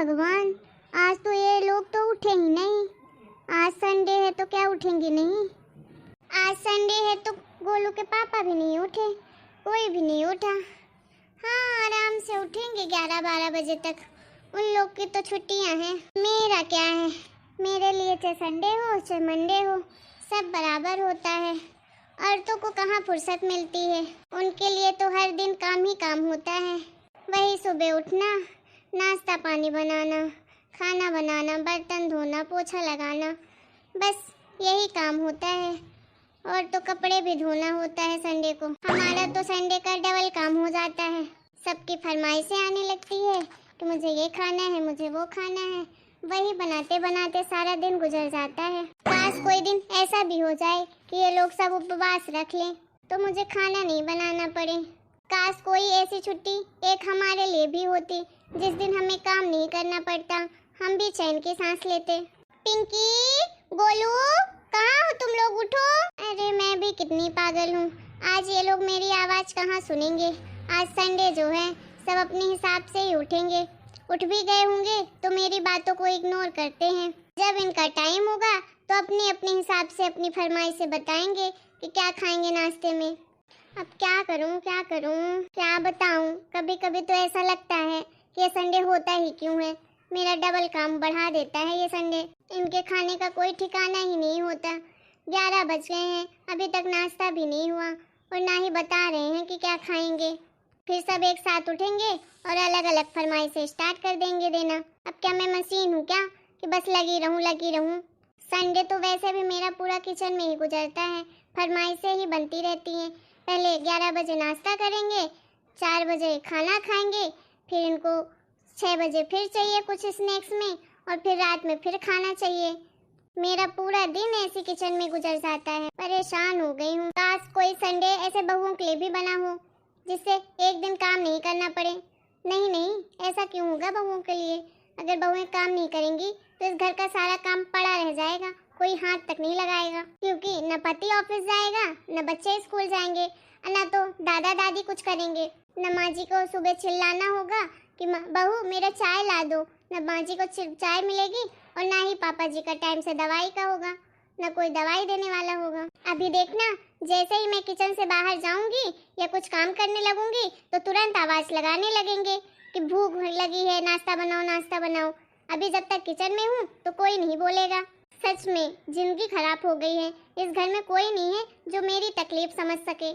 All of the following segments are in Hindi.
भगवान, आज तो ये लोग तो उठे ही नहीं। आज संडे है तो क्या उठेंगे नहीं? आज संडे है तो गोलू के पापा भी नहीं उठे, कोई भी नहीं उठा। हाँ, आराम से उठेंगे 11-12 बजे तक। उन लोग की तो छुट्टियां हैं, मेरा क्या है? मेरे लिए चाहे संडे हो चाहे मंडे हो, सब बराबर होता है। औरतों को कहाँ फुर्सत मिलती है? उनके लिए तो हर दिन काम ही काम होता है। वही सुबह उठना, नाश्ता पानी बनाना, खाना बनाना, बर्तन धोना, पोछा लगाना, बस यही काम होता है। और तो कपड़े भी धोना होता है संडे को। हमारा तो संडे का डबल काम हो जाता है। सबकी फरमाइशें आने लगती है कि मुझे ये खाना है, मुझे वो खाना है। वही बनाते बनाते सारा दिन गुजर जाता है। काश कोई दिन ऐसा भी हो जाए कि ये लोग सब उपवास रख लें तो मुझे खाना नहीं बनाना पड़े। काश कोई ऐसी छुट्टी एक हमारे लिए भी होती जिस दिन हमें काम नहीं करना पड़ता, हम भी चैन की सांस लेते। पिंकी, गोलू, कहाँ हो तुम लोग? उठो। अरे मैं भी कितनी पागल हूँ, आज ये लोग मेरी आवाज कहाँ सुनेंगे? आज संडे जो है सब अपने हिसाब से ही उठेंगे। उठ भी गए होंगे तो मेरी बातों को इग्नोर करते हैं। जब इनका टाइम होगा तो अपने अपने हिसाब से अपनी फरमाइश से बताएंगे कि क्या खाएंगे नाश्ते में। अब क्या करूं क्या बताऊं? कभी कभी तो ऐसा लगता है कि ये संडे होता ही क्यों है। मेरा डबल काम बढ़ा देता है ये संडे। इनके खाने का कोई ठिकाना ही नहीं होता। 11 बज गए हैं, अभी तक नाश्ता भी नहीं हुआ और ना ही बता रहे हैं कि क्या खाएंगे। फिर सब एक साथ उठेंगे और अलग अलग फरमाइशें स्टार्ट कर देंगे देना। अब क्या मैं मशीन हूँ क्या कि बस लगी रहूँ? संडे तो वैसे भी मेरा पूरा किचन में ही गुजरता है, फरमाइशें ही बनती रहती हैं। पहले 11 बजे नाश्ता करेंगे, 4 बजे खाना खाएंगे, फिर इनको 6 बजे फिर चाहिए कुछ स्नैक्स में और फिर रात में फिर खाना चाहिए। मेरा पूरा दिन ऐसे किचन में गुजर जाता है। परेशान हो गई हूँ। काश कोई संडे ऐसे बहुओं के लिए भी बना हो जिससे एक दिन काम नहीं करना पड़े। नहीं, ऐसा क्यों होगा बहुओं के लिए? अगर बहुएं काम नहीं करेंगी तो इस घर का सारा काम पड़ा रह जाएगा, कोई हाथ तक नहीं लगाएगा। क्योंकि न पति ऑफिस जाएगा, न बच्चे स्कूल जाएंगे, न तो दादा दादी कुछ करेंगे। न माँ जी को सुबह चिल्लाना होगा कि बहू मेरा चाय ला दो, न माँ जी को चाय मिलेगी और ना ही पापा जी का टाइम से दवाई का होगा, न कोई दवाई देने वाला होगा। अभी देखना, जैसे ही मैं किचन से बाहर जाऊंगी या कुछ काम करने लगूंगी तो तुरंत आवाज लगाने लगेंगे कि भूख लगी है, नाश्ता बनाओ। अभी जब तक किचन में हूँ तो कोई नहीं बोलेगा। सच में जिंदगी खराब हो गई है। इस घर में कोई नहीं है जो मेरी तकलीफ समझ सके।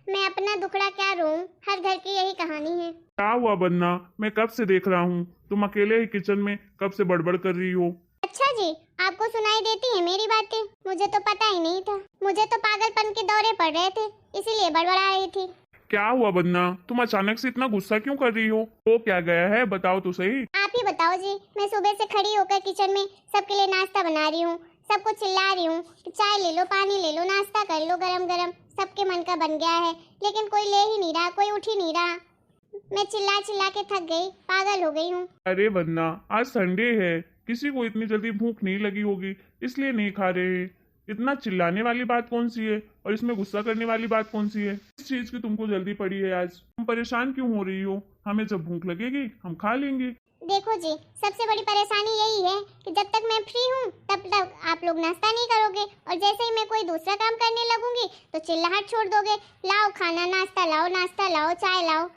मैं अपना दुखड़ा क्या रोऊं, हर घर की यही कहानी है। क्या हुआ बन्ना? मैं कब से देख रहा हूँ, तुम अकेले ही किचन में कब से बड़बड़ कर रही हो। अच्छा जी, आपको सुनाई देती है मेरी बातें? मुझे तो पता ही नहीं था। मुझे तो पागलपन के दौरे पड़ रहे थे, इसीलिए बड़बड़ा रही थी। क्या हुआ बन्ना? तुम अचानक से इतना गुस्सा क्यों कर रही हो? वो क्या गया है, बताओ तो सही। आप ही बताओ जी। मैं सुबह से खड़ी होकर किचन में सबके लिए नाश्ता बना रही हूँ, सबको चिल्ला रही हूँ कि चाय ले लो, पानी ले लो, नाश्ता कर लो गरम गरम। सबके मन का बन गया है, लेकिन कोई ले ही नहीं रहा, कोई उठ ही नहीं रहा। मैं चिल्ला चिल्ला के थक गई, पागल हो गई हूँ। अरे बन्ना, आज संडे है, किसी को इतनी जल्दी भूख नहीं लगी होगी इसलिए नहीं खा रहे। इतना चिल्लाने वाली बात कौन सी है और इसमें गुस्सा करने वाली बात कौन सी है? इस चीज की तुमको जल्दी पड़ी है आज? तुम परेशान क्यों हो रही हो? हमें जब भूख लगेगी हम खा लेंगे। देखो जी, सबसे बड़ी परेशानी यही है कि जब तक मैं फ्री हूँ तब तक आप लोग नाश्ता नहीं करोगे और जैसे ही मैं कोई दूसरा काम करने लगूंगी तो चिल्लाहट छोड़ दोगे। लाओ खाना, नाश्ता लाओ, चाय लाओ।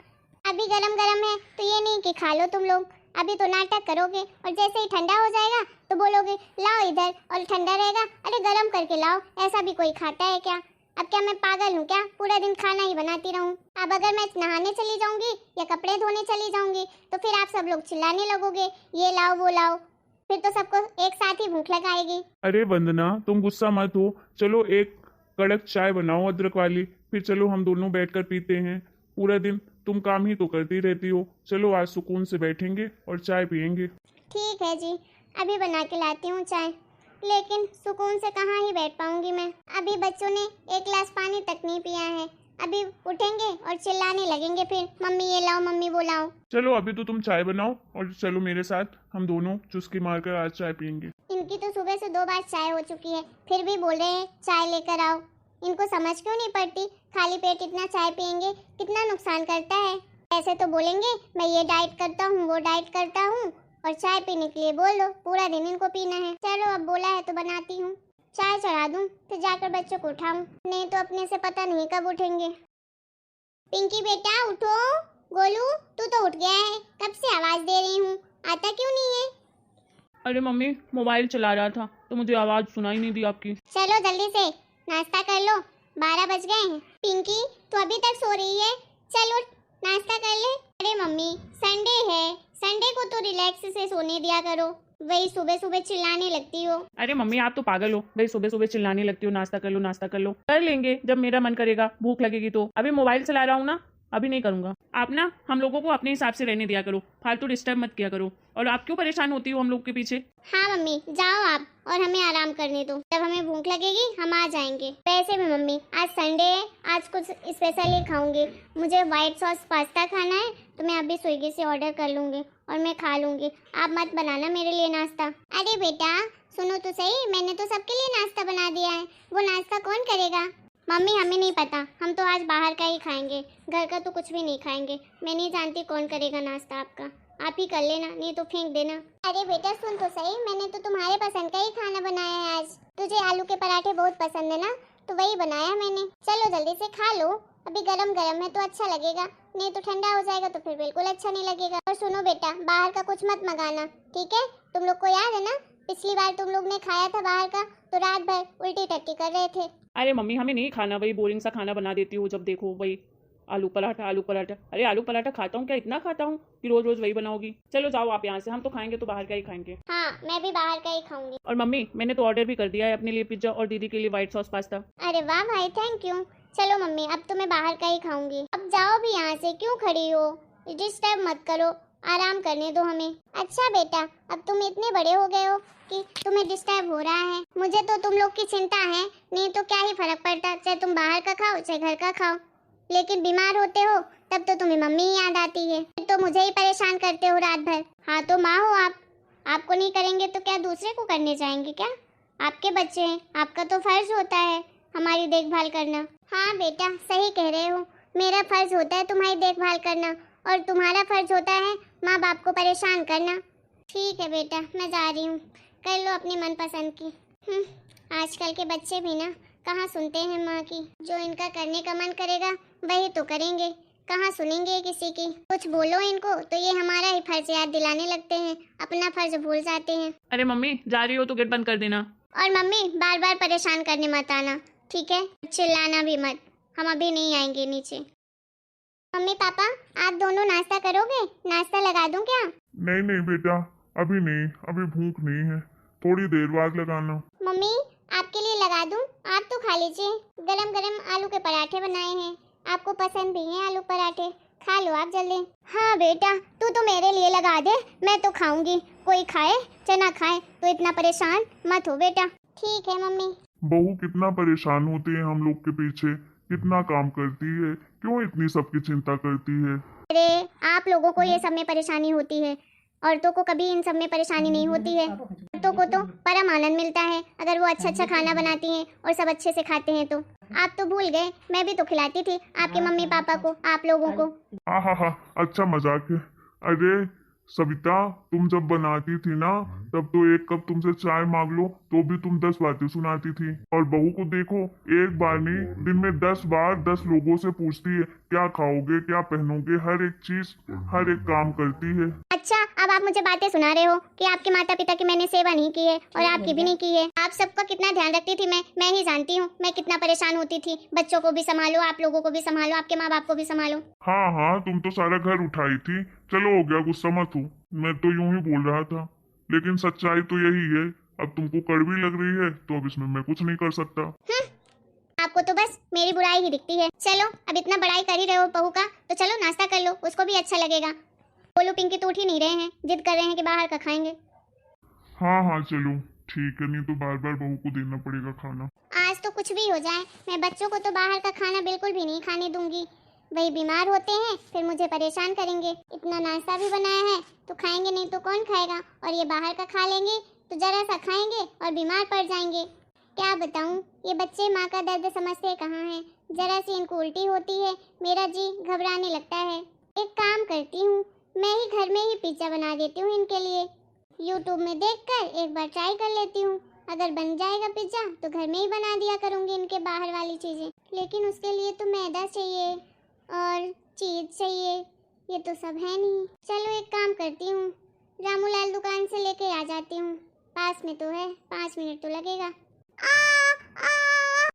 अभी गरम गरम है तो ये नहीं कि खा लो तुम लोग, अभी तो नाटक करोगे और जैसे ही ठंडा हो जाएगा तो बोलोगे लाओ इधर, और ठंडा रहेगा अरे गरम करके लाओ। ऐसा भी कोई खाता है क्या? अब क्या मैं पागल हूँ क्या, पूरा दिन खाना ही बनाती रहूं? अब अगर मैं नहाने चली जाऊंगी या कपड़े धोने चली जाऊंगी तो फिर आप सब लोग चिल्लाने लगोगे ये लाओ वो लाओ, फिर तो सबको एक साथ ही भूख लगाएगी। अरे वंदना, तुम गुस्सा मत हो। चलो एक कड़क चाय बनाओ अदरक वाली, फिर चलो हम दोनों बैठकर पीते हैं। पूरा दिन तुम काम ही तो करती रहती हो। चलो आज सुकून से बैठेंगे और चाय पियेंगे। ठीक है जी, अभी बना के लाती हूँ चाय, लेकिन सुकून से कहाँ ही बैठ पाऊंगी मैं। अभी बच्चों ने एक गिलास पानी तक नहीं पिया है। अभी उठेंगे और चिल्लाने लगेंगे फिर मम्मी ये लाओ, मम्मी वो लाओ। चलो अभी तो तुम चाय बनाओ और चलो मेरे साथ, हम दोनों चुस्की मारकर आज चाय पियेंगे। इनकी तो सुबह से 2 बार चाय हो चुकी है, फिर भी बोल रहे हैं चाय लेकर आओ। इनको समझ क्यों नहीं पड़ती खाली पेट इतना चाय पियेंगे कितना नुकसान करता है। ऐसे तो बोलेंगे मैं ये डाइट करता हूँ वो डाइट करता हूँ और चाय पीने के लिए बोल दो, पूरा दिन इनको पीना है। चलो अब बोला है तो बनाती हूँ, चाय चढ़ा दूँ फिर जाकर बच्चों को उठाऊँ, नहीं तो अपने से पता नहीं कब उठेंगे। पिंकी बेटा उठो, गोलू तू तो उठ गया है, कब से आवाज दे रही हूँ, आता क्यों नहीं है? अरे मम्मी मोबाइल चला रहा था तो मुझे आवाज़ सुनाई नहीं दी आपकी। चलो जल्दी से नाश्ता कर लो, 12 बज गए हैं। पिंकी तू अभी तक सो रही है, चलो नाश्ता कर ले। अरे मम्मी संडे है, संडे को तो रिलैक्स से सोने दिया करो, वही सुबह सुबह चिल्लाने लगती हो। अरे मम्मी आप तो पागल हो भाई, सुबह सुबह चिल्लाने लगती हो नाश्ता कर लो नाश्ता कर लो। कर लेंगे जब मेरा मन करेगा, भूख लगेगी तो। अभी मोबाइल चला रहा हूँ ना, अभी नहीं करूँगा। आप ना हम लोगों को अपने हिसाब से रहने दिया करो, फालतू डिस्टर्ब मत किया करो। और आप क्यों परेशान होती हो हम लोग के पीछे? हाँ मम्मी जाओ आप, और हमें आराम करने दो, जब हमें भूख लगेगी हम आ जाएंगे। वैसे भी मम्मी आज संडे है, आज कुछ स्पेशल ही खाऊंगी। मुझे व्हाइट सॉस पास्ता खाना है तो मैं अभी स्विगी से ऑर्डर कर लूंगी और मैं खा लूंगी। आप मत बनाना मेरे लिए नाश्ता। अरे बेटा सुनो तो सही, मैंने तो सबके लिए नाश्ता बना दिया है, वो नाश्ता कौन करेगा? मम्मी हमें नहीं पता, हम तो आज बाहर का ही खाएंगे, घर का तो कुछ भी नहीं खाएंगे। मैं नहीं जानती कौन करेगा नाश्ता आपका, आप ही कर लेना, नहीं तो फेंक देना। अरे बेटा सुन तो सही, मैंने तो तुम्हारे पसंद का ही खाना बनाया है आज। तुझे आलू के पराठे बहुत पसंद है ना, तो वही बनाया मैंने। चलो जल्दी से खा लो, अभी गरम गरम है तो अच्छा लगेगा, नहीं तो ठंडा हो जाएगा तो फिर बिल्कुल अच्छा नहीं लगेगा। और सुनो बेटा बाहर का कुछ मत मंगाना, ठीक है? तुम लोग को याद है ना पिछली बार तुम लोग ने खाया था बाहर का तो रात भर उल्टी टट्टी कर रहे थे। अरे मम्मी हमें नहीं खाना, वही बोरिंग सा खाना बना देती हूँ, जब देखो वही आलू पराठा आलू पराठा। अरे आलू पराठा खाता हूँ क्या, इतना खाता हूँ कि रोज रोज वही बनाओगी? चलो जाओ आप यहाँ से, हम तो खाएंगे तो बाहर का ही खाएंगे। हाँ मैं भी बाहर का ही खाऊंगी। और मम्मी मैंने तो ऑर्डर भी कर दिया है अपने लिए पिज्जा और दीदी के लिए व्हाइट सॉस पास्ता। अरे वाह भाई थैंक यू। चलो मम्मी अब तो मैं बाहर का ही खाऊंगी। अब जाओ भी यहाँ से, क्यों खड़ी हो? डिस्टर्ब मत करो, आराम करने दो हमें। अच्छा बेटा अब तुम इतने बड़े हो गए हो कि तुम्हें डिस्टर्ब हो रहा है। मुझे तो तुम लोग की चिंता है, नहीं तो क्या ही फर्क पड़ता, चाहे तुम बाहर का खाओ चाहे घर का खाओ। लेकिन बीमार होते हो तब तो तुम्हें मम्मी ही याद आती है, फिर तो मुझे ही परेशान करते हो रात भर। हाँ तो माँ हो आप, आपको नहीं करेंगे तो क्या दूसरे को करने जाएंगे क्या? आपके बच्चे हैं, आपका तो फर्ज होता है हमारी देखभाल करना। हाँ बेटा सही कह रहे हो, मेरा फर्ज होता है तुम्हारी देखभाल करना और तुम्हारा फर्ज होता है माँ बाप को परेशान करना। ठीक है बेटा मैं जा रही हूँ, कर लो अपनी मनपसंद की। आजकल के बच्चे भी ना कहाँ सुनते हैं माँ की, जो इनका करने का मन करेगा वही तो करेंगे, कहाँ सुनेंगे किसी की। कुछ बोलो इनको तो ये हमारा ही फर्ज याद दिलाने लगते हैं, अपना फर्ज भूल जाते हैं। अरे मम्मी जा रही हो तो गेट बंद कर देना। और मम्मी बार बार परेशान करने मत आना, ठीक है? चिल्लाना भी मत, हम अभी नहीं आएंगे नीचे। मम्मी पापा आप दोनों नाश्ता करोगे? नाश्ता लगा दूं क्या? नहीं नहीं बेटा अभी नहीं, अभी भूख नहीं है, थोड़ी देर बाद लगाना। मम्मी आपके लिए लगा दूं, आप तो खा लीजिए। गरम गरम आलू के पराठे बनाए हैं, आपको पसंद भी हैं आलू पराठे, खा लो आप जल्दी। हाँ बेटा तू तो मेरे लिए लगा दे, मैं तो खाऊंगी, कोई खाए चाहे ना खाए, तो इतना परेशान मत हो बेटा। ठीक है मम्मी। बहू कितना परेशान होती है हम लोग के पीछे, कितना काम करती है, क्यों इतनी सबकी चिंता करती है? अरे आप लोगों को ये सब में परेशानी होती है, औरतों को कभी इन सब में परेशानी नहीं होती है। औरतों को तो परम आनंद मिलता है अगर वो अच्छा अच्छा खाना बनाती हैं और सब अच्छे से खाते हैं तो। आप तो भूल गए, मैं भी तो खिलाती थी आपके मम्मी पापा को, आप लोगों को। हाँ अच्छा मजाक है। अरे सविता तुम जब बनाती थी ना तब तो एक कप तुमसे चाय मांग लो तो भी तुम 10 बातें सुनाती थी, और बहू को देखो एक बार नहीं दिन में 10 बार 10 लोगों से पूछती है क्या खाओगे क्या पहनोगे, हर एक चीज हर एक काम करती है। अच्छा अब आप मुझे बातें सुना रहे हो कि आपके माता पिता की मैंने सेवा नहीं की है और आपकी भी नहीं की है। आप सबका कितना ध्यान रखती थी मैं ही जानती हूँ, मैं कितना परेशान होती थी। बच्चों को भी संभालो, आप लोगों को भी संभालो, आपके माँ बाप को भी संभालो। हाँ तुम तो सारा घर उठाई थी, चलो हो गया गुस्सा मत हो, मैं तो यूं ही बोल रहा था, लेकिन सच्चाई तो यही है। अब तुमको कड़वी लग रही है तो अब इसमें मैं कुछ नहीं कर सकता। आपको तो बस मेरी बुराई ही दिखती है। चलो अब इतना बड़ाई कर ही रहे हो बहू का तो चलो नाश्ता कर लो, उसको भी अच्छा लगेगा। बोलो पिंकी तो उठ ही नहीं रहे हैं, जिद कर रहे हैं कि बाहर का खाएंगे। हाँ चलो ठीक है, नहीं तो बार बार बहू को देना पड़ेगा खाना। आज तो कुछ भी हो जाए मैं बच्चों को तो बाहर का खाना बिल्कुल भी नहीं खाने दूंगी, वही बीमार होते हैं फिर मुझे परेशान करेंगे। इतना नाश्ता भी बनाया है तो खाएंगे नहीं तो कौन खाएगा, और ये बाहर का खा लेंगे तो जरा सा खाएंगे और बीमार पड़ जाएंगे। क्या बताऊं ये बच्चे माँ का दर्द समझते कहाँ हैं, जरा सी इनको उल्टी होती है मेरा जी घबराने लगता है। एक काम करती हूँ मैं ही घर में ही पिज्ज़ा बना देती हूँ इनके लिए। यूट्यूब में देखकर एक बार ट्राई कर लेती हूँ, अगर बन जाएगा पिज्ज़ा तो घर में ही बना दिया करूँगी इनके बाहर वाली चीज़ें। लेकिन उसके लिए तो मैदा चाहिए और चीज़ चाहिए, ये तो सब है नहीं। चलो एक काम करती हूँ, रामूलाल दुकान से लेके आ जाती हूँ, पास में तो है, 5 मिनट तो लगेगा।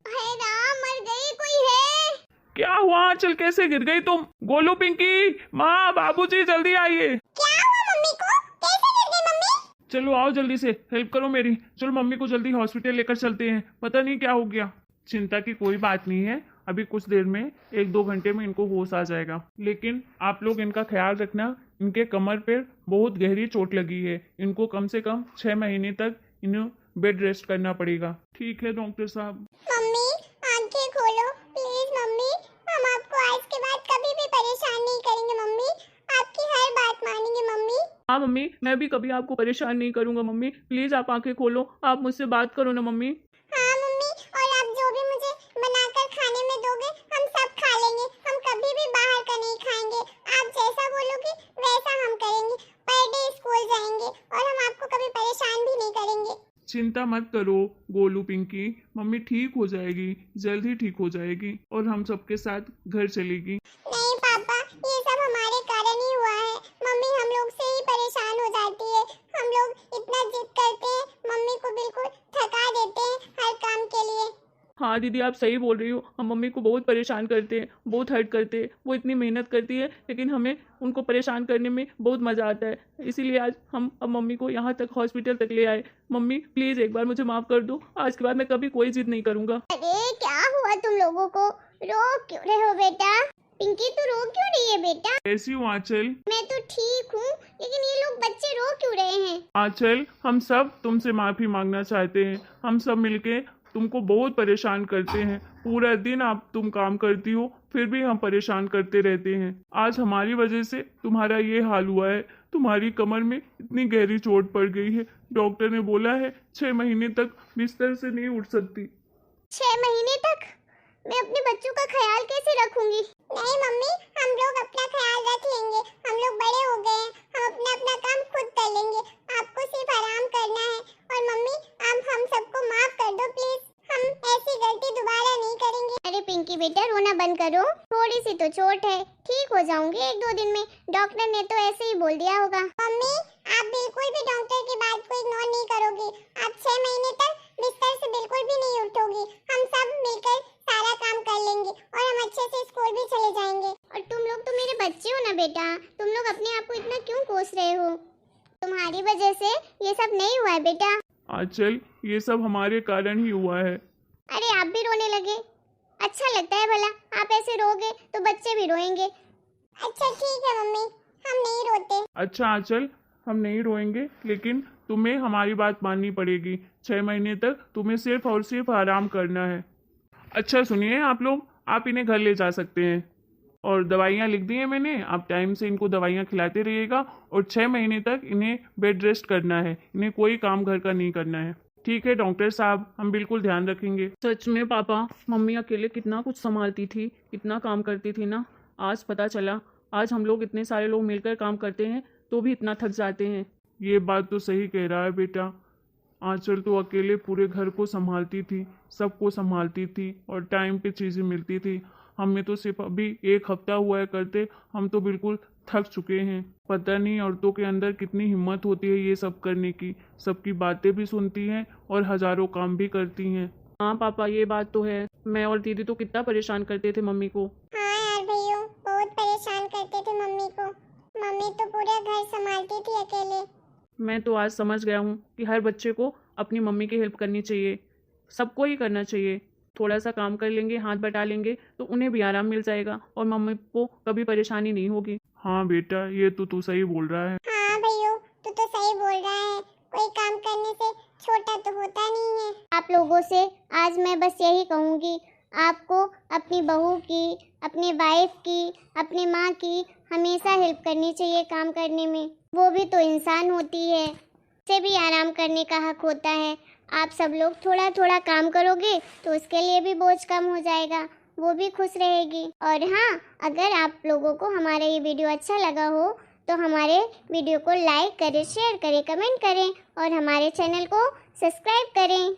हाय राम, मर गई, कोई है? क्या हुआ आंचल, कैसे गिर गई तुम? गोलू, पिंकी, माँ, बाबूजी, जल्दी आइए। क्या हुआ मम्मी को? कैसे गिर गई मम्मी? चलो आओ, जल्दी से हेल्प करो मेरी। चलो मम्मी को जल्दी हॉस्पिटल लेकर चलते हैं, पता नहीं क्या हो गया। चिंता की कोई बात नहीं है, अभी कुछ देर में 1-2 घंटे में इनको होश आ जाएगा। लेकिन आप लोग इनका ख्याल रखना, इनके कमर पे बहुत गहरी चोट लगी है, इनको कम से कम 6 महीने तक इन्हें बेड रेस्ट करना पड़ेगा। ठीक है डॉक्टर साहब। मम्मी आंखें खोलो प्लीज मम्मी, हम आपको आज के बाद कभी भी परेशान नहीं करेंगे मम्मी, आपकी हर बात मानेंगे मम्मी। हाँ मम्मी, मैं भी कभी आपको परेशान नहीं करूंगा मम्मी, प्लीज आप आंखें खोलो, आप मुझसे बात करो ना मम्मी। हाँ मम्मी, और आप जो भी मुझे बनाकर खाने में दोगे हम सब खा लेंगे, हम कभी भी बाहर का नहीं खाएंगे, आप जैसा बोलोगे वैसा हम करेंगे, पर डे स्कूल जाएंगे और हम आपको कभी परेशान भी नहीं करेंगे। चिंता मत करो गोलू, पिंकी, मम्मी ठीक हो जाएगी, जल्द ही ठीक हो जाएगी और हम सबके साथ घर चलेगी। नहीं पापा, ये सब हमारे कारण ही हुआ है, मम्मी हम लोग से ही परेशान हो जाती है, हम लोग इतना जिद करते हैं, मम्मी को बिल्कुल थका देते हैं हर काम के लिए। हाँ दीदी, आप सही बोल रही हो, हम मम्मी को बहुत परेशान करते हैं, बहुत हर्ट करते हैं, वो इतनी मेहनत करती है लेकिन हमें उनको परेशान करने में बहुत मज़ा आता है, इसीलिए आज हम अब मम्मी को यहाँ तक हॉस्पिटल तक ले आए। मम्मी प्लीज़ एक बार मुझे माफ़ कर दो, आज के बाद मैं कभी कोई जिद नहीं करूँगा। अरे क्या हुआ तुम लोगों को, रो क्यों रहे हो बेटा? पिंकी तू रो क्यों रही है बेटा? कैसी हो आंचल? मैं तो ठीक हूँ, लेकिन ये लोग बच्चे रो क्यों रहे हैं? आंचल, हम सब तुमसे माफी मांगना चाहते हैं, हम सब मिलके तुमको बहुत परेशान करते हैं, पूरा दिन तुम काम करती हो फिर भी हम परेशान करते रहते हैं। आज हमारी वजह से तुम्हारा ये हाल हुआ है, तुम्हारी कमर में इतनी गहरी चोट पड़ गई है, डॉक्टर ने बोला है 6 महीने तक बिस्तर से नहीं उठ सकती। 6 महीने तक? मैं अपने बच्चों का ख्याल कैसे रखूंगी? नहीं मम्मी, हम लोग अपना ख्याल रख लेंगे, हम लोग बड़े हो गए हैं, हम अपना अपना काम खुद कर लेंगे, आपको सिर्फ आराम करना है। और मम्मी आप हम सबको माफ कर दो प्लीज, हम ऐसी गलती दोबारा नहीं करेंगे। अरे पिंकी बेटा रोना बंद करो, थोड़ी सी तो चोट है, ठीक हो जाऊंगी 1-2 दिन में, डॉक्टर ने तो ऐसे ही बोल दिया होगा। मम्मी आप बिल्कुल भी डॉक्टर की बात को इग्नोर नहीं करोगी, आप 6 महीने तक बिस्तर से बिल्कुल भी नहीं उठोगी, हम सब मिलकर सारा काम कर लेंगे और हम अच्छे से स्कूल भी चले जाएंगे। और तुम लोग तो मेरे बच्चे हो ना बेटा, तुम लोग अपने आप को इतना क्यों कोस रहे हो? तुम्हारी वजह से ये सब नहीं हुआ है बेटा। आंचल, ये सब हमारे कारण ही हुआ है। अरे आप भी रोने लगे, अच्छा लगता है भला, आप ऐसे रोगे तो बच्चे भी रोएंगे। अच्छा ठीक है मम्मी, हम नहीं रोते। अच्छा आंचल, हम नहीं रोएंगे, लेकिन तुम्हें हमारी बात माननी पड़ेगी, 6 महीने तक तुम्हें सिर्फ और सिर्फ आराम करना है। अच्छा सुनिए आप लोग, आप इन्हें घर ले जा सकते हैं और दवाइयाँ लिख दी हैं मैंने, आप टाइम से इनको दवाइयाँ खिलाते रहिएगा और 6 महीने तक इन्हें बेड रेस्ट करना है, इन्हें कोई काम घर का नहीं करना है। ठीक है डॉक्टर साहब, हम बिल्कुल ध्यान रखेंगे। सच में पापा, मम्मी अकेले कितना कुछ संभालती थी, इतना काम करती थी ना, आज पता चला, आज हम लोग इतने सारे लोग मिलकर काम करते हैं तो भी इतना थक जाते हैं। ये बात तो सही कह रहा है बेटा, आंचल तो अकेले पूरे घर को संभालती थी, सबको संभालती थी और टाइम पे चीज़ें मिलती थी। हमें तो सिर्फ अभी 1 हफ्ता हुआ है करते, हम तो बिल्कुल थक चुके हैं। पता नहीं औरतों के अंदर कितनी हिम्मत होती है ये सब करने की, सबकी बातें भी सुनती हैं और हजारों काम भी करती हैं। हाँ पापा, ये बात तो है, मैं और दीदी तो कितना परेशान करते थे मम्मी को। हाँ यार भैया, बहुत परेशान करते थे मम्मी को, मम्मी तो पूरा घर संभालती थी अकेले। मैं तो आज समझ गया हूँ कि हर बच्चे को अपनी मम्मी की हेल्प करनी चाहिए, सबको ही करना चाहिए। थोड़ा सा काम कर लेंगे, हाथ बटा लेंगे तो उन्हें भी आराम मिल जाएगा और मम्मी को कभी परेशानी नहीं होगी। हाँ बेटा, ये तो तू सही बोल रहा है। हाँ भैया, तू तो सही बोल रहा है, कोई काम करने से छोटा तो होता नहीं है। आप लोगों से आज मैं बस यही कहूँगी, आपको अपनी बहू की, अपनी वाइफ की, अपनी माँ की हमेशा हेल्प करनी चाहिए काम करने में, वो भी तो इंसान होती है, उसे भी आराम करने का हक होता है। आप सब लोग थोड़ा थोड़ा काम करोगे तो उसके लिए भी बोझ कम हो जाएगा, वो भी खुश रहेगी। और हाँ, अगर आप लोगों को हमारा ये वीडियो अच्छा लगा हो तो हमारे वीडियो को लाइक करें, शेयर करें, कमेंट करें और हमारे चैनल को सब्सक्राइब करें।